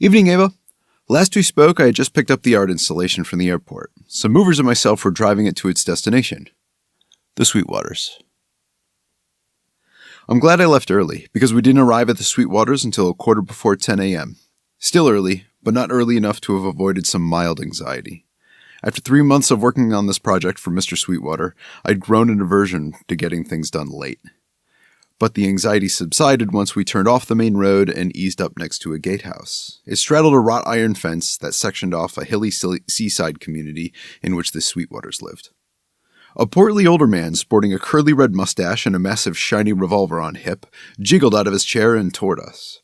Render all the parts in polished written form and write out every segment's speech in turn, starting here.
Evening, Ava. Last we spoke, I had just picked up the art installation from the airport. Some movers and myself were driving it to its destination, the Sweetwaters. I'm glad I left early, because we didn't arrive at the Sweetwaters until 10:15 a.m. Still early, but not early enough to have avoided some mild anxiety. After 3 months of working on this project for Mr. Sweetwater, I'd grown an aversion to getting things done late. But the anxiety subsided once we turned off the main road and eased up next to a gatehouse. It straddled a wrought iron fence that sectioned off a hilly seaside community in which the Sweetwaters lived. A portly older man, sporting a curly red mustache and a massive shiny revolver on hip, jiggled out of his chair and toward us.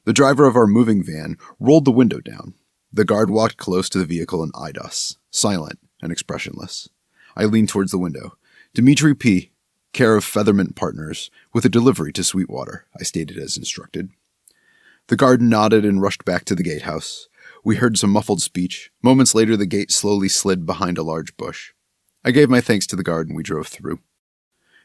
The driver of our moving van rolled the window down. The guard walked close to the vehicle and eyed us, silent and expressionless. I leaned towards the window. Dimitri P., care of Feathermint Partners, with a delivery to Sweetwater, I stated as instructed. The guard nodded and rushed back to the gatehouse. We heard some muffled speech. Moments later, the gate slowly slid behind a large bush. I gave my thanks to the guard and we drove through.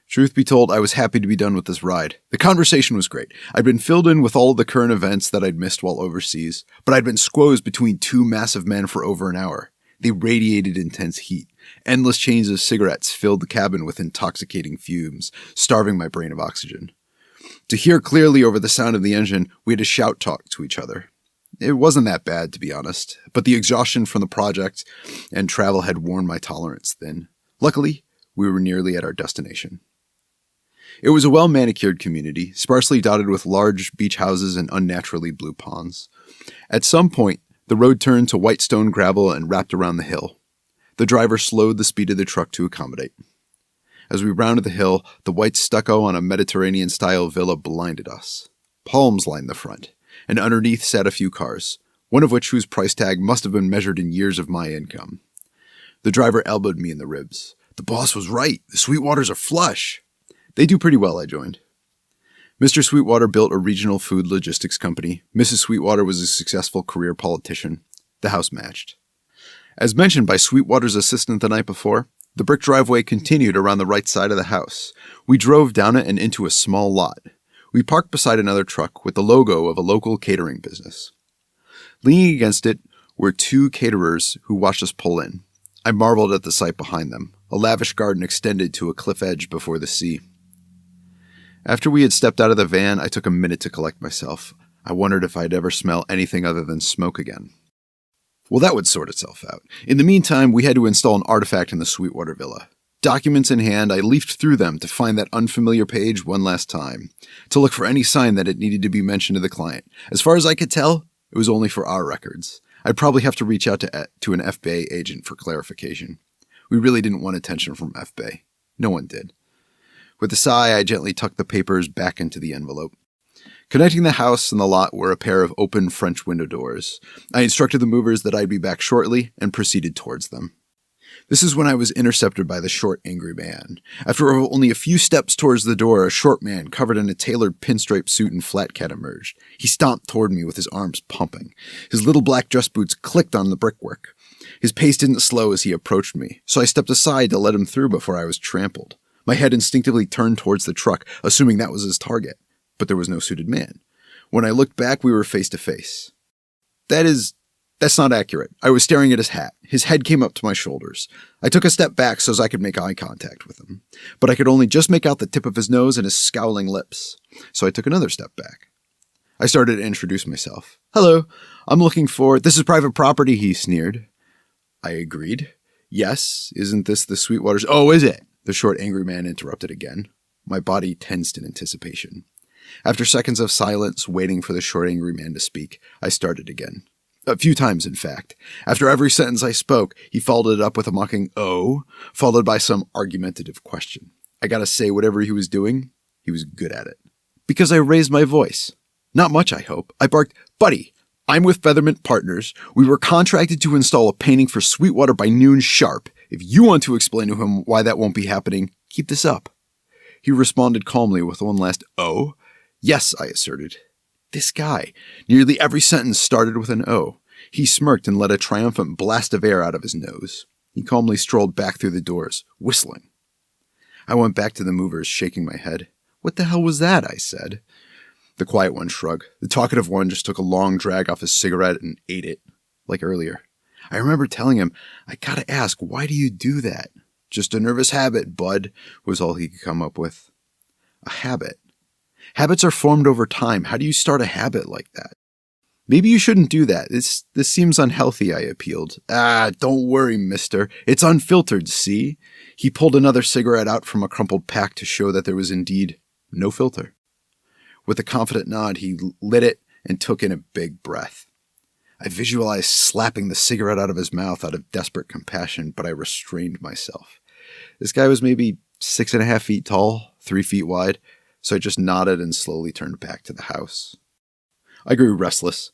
Truth be told, I was happy to be done with this ride. The conversation was great. I'd been filled in with all of the current events that I'd missed while overseas, but I'd been squozed between two massive men for over an hour. They radiated intense heat. Endless chains of cigarettes filled the cabin with intoxicating fumes, starving my brain of oxygen. To hear clearly over the sound of the engine, we had to shout talk to each other. It wasn't that bad, to be honest, but the exhaustion from the project and travel had worn my tolerance thin. Luckily, we were nearly at our destination. It was a well-manicured community, sparsely dotted with large beach houses and unnaturally blue ponds. At some point, the road turned to white stone gravel and wrapped around the hill. The driver slowed the speed of the truck to accommodate. As we rounded the hill, the white stucco on a Mediterranean-style villa blinded us. Palms lined the front, and underneath sat a few cars, one of which whose price tag must have been measured in years of my income. The driver elbowed me in the ribs. The boss was right. The Sweetwaters are flush. They do pretty well, I joined. Mr. Sweetwater built a regional food logistics company. Mrs. Sweetwater was a successful career politician. The house matched. As mentioned by Sweetwater's assistant the night before, the brick driveway continued around the right side of the house. We drove down it and into a small lot. We parked beside another truck with the logo of a local catering business. Leaning against it were two caterers who watched us pull in. I marveled at the sight behind them. A lavish garden extended to a cliff edge before the sea. After we had stepped out of the van, I took a minute to collect myself. I wondered if I'd ever smell anything other than smoke again. Well, that would sort itself out. In the meantime, we had to install an artifact in the Sweetwater Villa. Documents in hand, I leafed through them to find that unfamiliar page one last time, to look for any sign that it needed to be mentioned to the client. As far as I could tell, it was only for our records. I'd probably have to reach out to an FBI agent for clarification. We really didn't want attention from FBI. No one did. With a sigh, I gently tucked the papers back into the envelope. Connecting the house and the lot were a pair of open French window doors. I instructed the movers that I'd be back shortly and proceeded towards them. This is when I was intercepted by the short, angry man. After only a few steps towards the door, a short man covered in a tailored pinstripe suit and flat cap emerged. He stomped toward me with his arms pumping. His little black dress boots clicked on the brickwork. His pace didn't slow as he approached me, so I stepped aside to let him through before I was trampled. My head instinctively turned towards the truck, assuming that was his target, but there was no suited man. When I looked back, we were face to face. That's not accurate. I was staring at his hat. His head came up to my shoulders. I took a step back so as I could make eye contact with him, but I could only just make out the tip of his nose and his scowling lips, so I took another step back. I started to introduce myself. "Hello, I'm looking for... This is private property," he sneered. I agreed. "Yes, isn't this the Sweetwaters?" "Oh, is it?" The short, angry man interrupted again. My body tensed in anticipation. After seconds of silence, waiting for the short, angry man to speak, I started again. A few times, in fact. After every sentence I spoke, he followed it up with a mocking "oh," followed by some argumentative question. I gotta say, whatever he was doing, he was good at it. Because I raised my voice. Not much, I hope. I barked, "Buddy, I'm with Feathermint Partners. We were contracted to install a painting for Sweetwater by noon sharp. If you want to explain to him why that won't be happening, keep this up." He responded calmly with one last "oh." "Yes," I asserted. This guy. Nearly every sentence started with an "oh." He smirked and let a triumphant blast of air out of his nose. He calmly strolled back through the doors, whistling. I went back to the movers, shaking my head. "What the hell was that?" I said. The quiet one shrugged. The talkative one just took a long drag off his cigarette and ate it, like earlier. I remember telling him, I gotta ask, why do you do that? Just a nervous habit, bud, was all he could come up with. A habit. Habits are formed over time. How do you start a habit like that? Maybe you shouldn't do that. This seems unhealthy, I appealed. Don't worry, mister. It's unfiltered, see? He pulled another cigarette out from a crumpled pack to show that there was indeed no filter. With a confident nod, he lit it and took in a big breath. I visualized slapping the cigarette out of his mouth out of desperate compassion, but I restrained myself. This guy was maybe 6.5 feet tall, 3 feet wide, so I just nodded and slowly turned back to the house. I grew restless.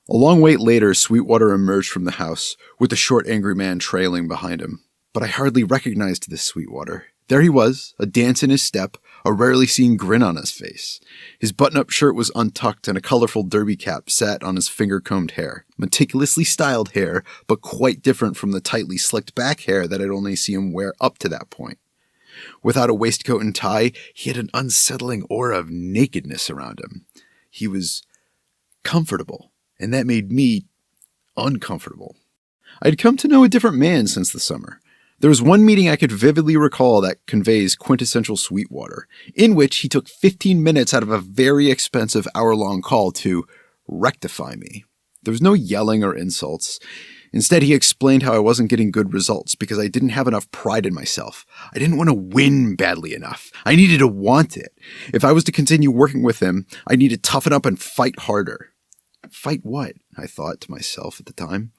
A long wait later, Sweetwater emerged from the house, with the short, angry man trailing behind him. But I hardly recognized this Sweetwater. There he was, a dance in his step, a rarely seen grin on his face. His button-up shirt was untucked and a colorful derby cap sat on his finger-combed hair. Meticulously styled hair, but quite different from the tightly slicked back hair that I'd only seen him wear up to that point. Without a waistcoat and tie, he had an unsettling aura of nakedness around him. He was comfortable, and that made me uncomfortable. I'd come to know a different man since the summer. There was one meeting I could vividly recall that conveys quintessential Sweetwater, in which he took 15 minutes out of a very expensive hour-long call to rectify me. There was no yelling or insults. Instead, he explained how I wasn't getting good results because I didn't have enough pride in myself. I didn't want to win badly enough. I needed to want it. If I was to continue working with him, I needed to toughen up and fight harder. Fight what? I thought to myself at the time.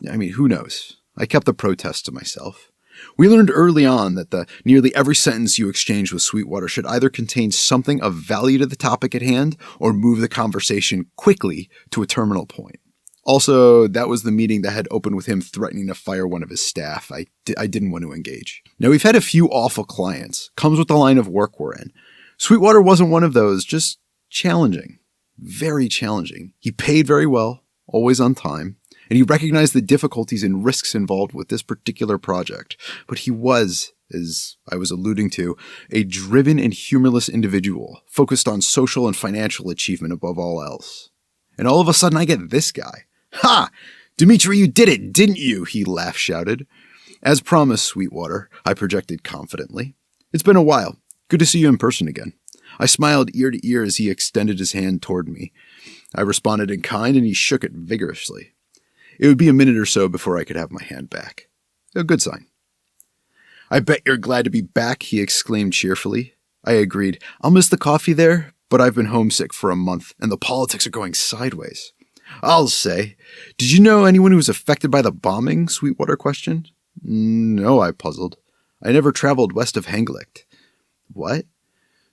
I mean, who knows? I kept the protest to myself. We learned early on that nearly every sentence you exchange with Sweetwater should either contain something of value to the topic at hand or move the conversation quickly to a terminal point. Also, that was the meeting that had opened with him threatening to fire one of his staff. I didn't want to engage. Now, we've had a few awful clients. Comes with the line of work we're in. Sweetwater wasn't one of those, just challenging. Very challenging. He paid very well, always on time. And he recognized the difficulties and risks involved with this particular project. But he was, as I was alluding to, a driven and humorless individual, focused on social and financial achievement above all else. And all of a sudden I get this guy. Ha! Dimitri, you did it, didn't you? He laugh-shouted. As promised, Sweetwater, I projected confidently. It's been a while. Good to see you in person again. I smiled ear to ear as he extended his hand toward me. I responded in kind and he shook it vigorously. It would be a minute or so before I could have my hand back. A good sign. I bet you're glad to be back, he exclaimed cheerfully. I agreed. I'll miss the coffee there, but I've been homesick for a month, and the politics are going sideways. I'll say. Did you know anyone who was affected by the bombing? Sweetwater questioned. No, I puzzled. I never traveled west of Hengelicht. What?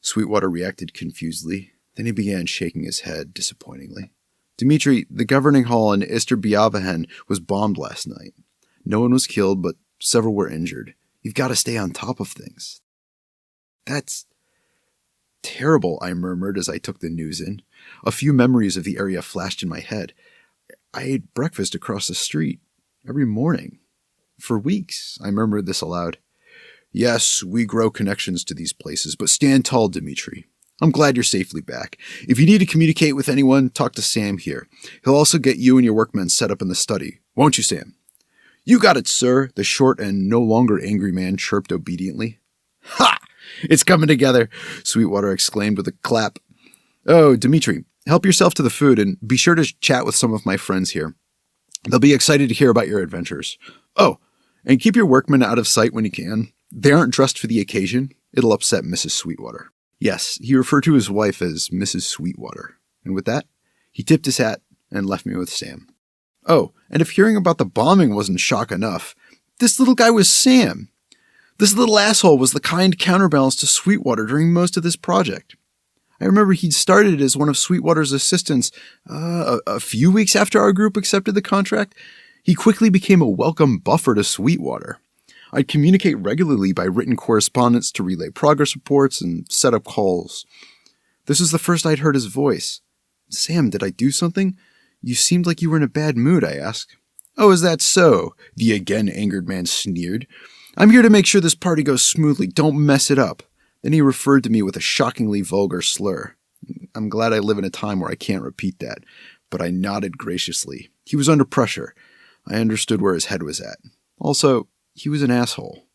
Sweetwater reacted confusedly. Then he began shaking his head disappointingly. Dimitri, the governing hall in Isterbiavahen was bombed last night. No one was killed, but several were injured. You've got to stay on top of things. That's terrible, I murmured as I took the news in. A few memories of the area flashed in my head. I ate breakfast across the street every morning. For weeks, I murmured this aloud. Yes, we grow connections to these places, but stand tall, Dimitri. I'm glad you're safely back. If you need to communicate with anyone, talk to Sam here. He'll also get you and your workmen set up in the study. Won't you, Sam? You got it, sir, the short and no longer angry man chirped obediently. Ha! It's coming together, Sweetwater exclaimed with a clap. Oh, Dimitri, help yourself to the food and be sure to chat with some of my friends here. They'll be excited to hear about your adventures. Oh, and keep your workmen out of sight when you can. They aren't dressed for the occasion. It'll upset Mrs. Sweetwater. Yes, he referred to his wife as Mrs. Sweetwater. And with that, he tipped his hat and left me with Sam. Oh, and if hearing about the bombing wasn't shock enough, this little guy was Sam. This little asshole was the kind counterbalance to Sweetwater during most of this project. I remember he'd started as one of Sweetwater's assistants a few weeks after our group accepted the contract. He quickly became a welcome buffer to Sweetwater. I'd communicate regularly by written correspondence to relay progress reports and set up calls. This was the first I'd heard his voice. Sam, did I do something? You seemed like you were in a bad mood, I asked. Oh, is that so? The again angered man sneered. I'm here to make sure this party goes smoothly. Don't mess it up. Then he referred to me with a shockingly vulgar slur. I'm glad I live in a time where I can't repeat that, but I nodded graciously. He was under pressure. I understood where his head was at. Also, he was an asshole.